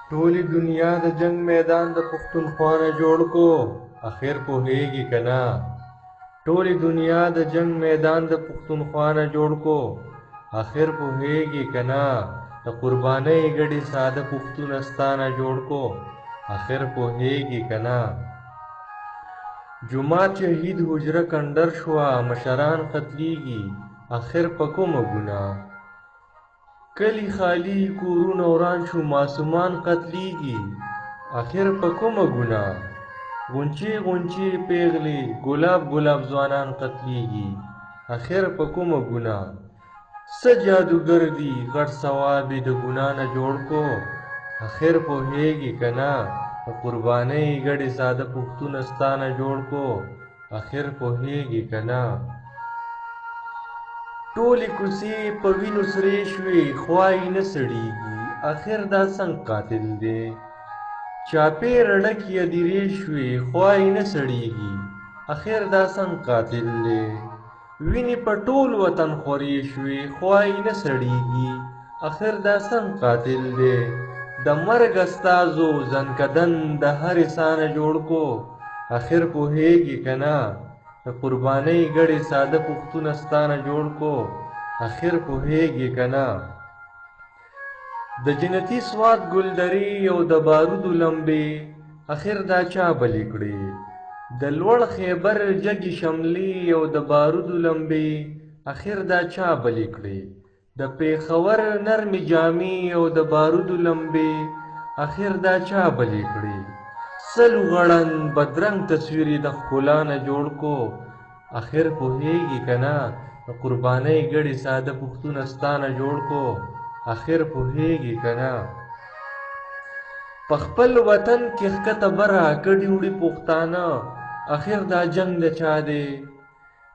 ټولې دنیا د جنگ میدان د پښتونخوا نه جوړ کو اخر پوهیږي کنه. ټولې دنیا د جنگ میدان د پښتونخوا نه جوړ کو اخر پوهیږي کنه. د قربانۍ ګډې ساده پښتون ستانه جوړ کو اخر پوهیږي کنه. جومات شهید حجره کندر شوه مشران قتلیږي اخر په کومه ګناه. کلی خالی کورونه وران شو معصومان قتلیږي اخر په کومه ګناه. غونچې غونچې پیغلې ګلاب ګلاب ځوانان قتلیږي اخر په کومه ګناه. څه جادوګر دي غټ ثواب یې د ګناه نه جوړ کو اخر پوهیږي کنه. د قربانۍ ګډې ساده پښتون ستانه جوړ کو اخر پوهیږي کنه. ټولې کوڅې په وینو سرې شوې خوا یې نه سړیږي اخر دا څنګه قاتل دی. چاپېره ډکې هدیرې شوې خوا یې نه سړیږي اخر دا څنګه قاتل دی. وینې په ټول وطن خورې شوې خوا یې نه سړیږي اخر دا څنګه قاتل دی. د مرګ استازو زنکدن د هرې سانه جوړ کو اخر پوهیږي کنه. د قربانۍ ګډې ساده پښتون ستانه جوړ کو اخر پوهیږي کنه. د جنتي سوات ګلدرې او د بارودو لمبې اخر دا چا بلې کړې. د لوړ خیبر جګې شملې او د بارودو لمبې اخر دا چا بلې کړې. د پېښور نرمې جامې او د بارودو لمبې اخر دا چا بلې کړې. سلو غړن بدرنګ تصویر د ښکلا نه جوړ کو اخر پوهیږي کنه. د قربانۍ ګډې ساده پښتون ستانه جوړ کو اخر پوهیږي کنه. په خپل وطن کې ښکته بره کډې وړي پښتانه اخر دا جنگ د چا دی.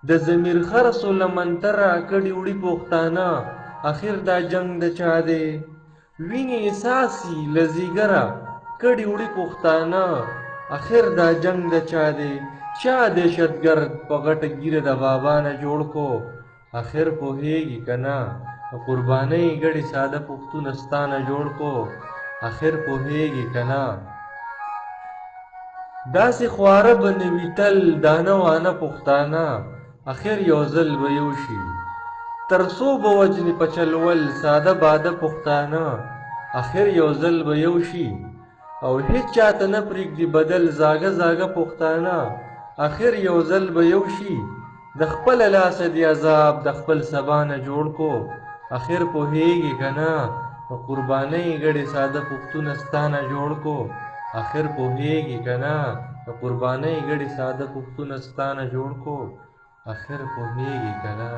د ضمیر خرڅو لمنتره کډې وړي پښتانه اخر دا جنگ د چا دی. وینې اساسي له ځیګره کډې وړي پښتانه اخر دا جنگ د چا دی. چا دهشتګرد په غټه ګیره د بابا نه جوړ کو اخر پوهیږي کنه. د قربانۍ ګډې ساده پښتون ستانه جوړ کو اخر پوهیږي کنه. داسې خواره به نه وي تل دانه وانه پښتانه اخر یو ځل به یو شي. تر څو به وجنې په چلول ساده باده پښتانه اخر یو ځل به یو شي. او هیڅ چاته نه پرېږدي بدل زاګه زاګه پښتانه اخر یو ځل به یو شي. د خپله لاسه دې عذاب د خپل سبا نه جوړ کو اخر پوهیږي کنه. د قربانۍ ګډې ساده پښتون ستانه جوړ کو اخر پوهیږي کنه. د قربانۍ ګډې ساده پښتون ستانه جوړ کو اخر پوهیږي کنه.